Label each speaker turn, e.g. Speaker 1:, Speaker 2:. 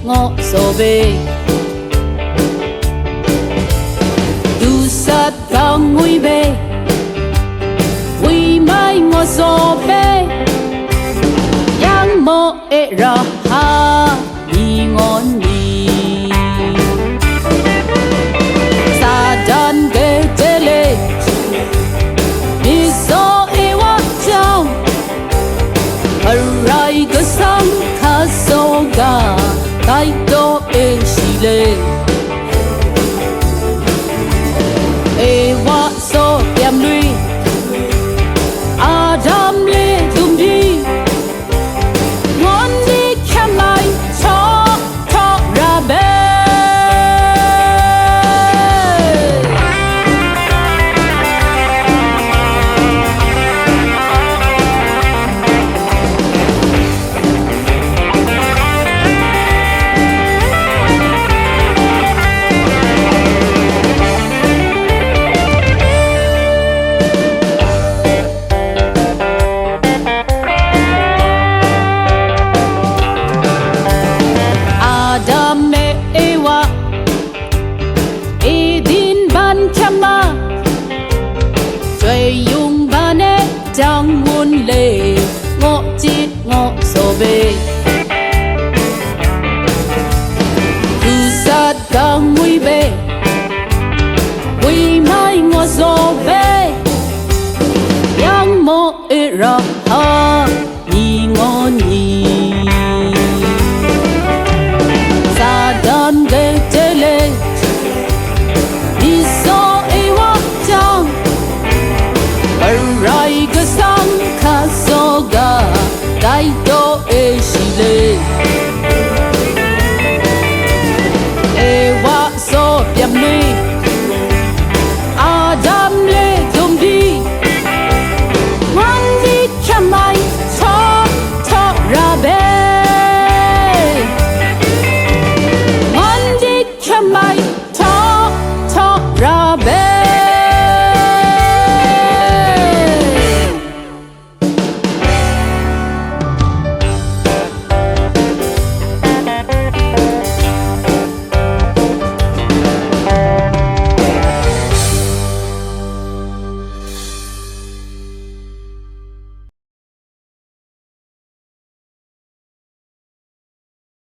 Speaker 1: ngõ so bê du sát vang nguy bê nguy mai ngõ so bê yang mo e ra ha ni ngon ni sa dan ge tele ni so e wa chang rai ga sang kha so ga tai do e shi le e wa so yam lui adam le dum di ngon di khem lai cho ra be dùng ba nét trang muôn lệ ngõ chít ngõ so bê từ sát càng nguy bê nguy mai ngõ so bê yang mo e ra ha ni ngon ni sa dan de tele ni so e wa chang rai ga sang kha so ga dai do e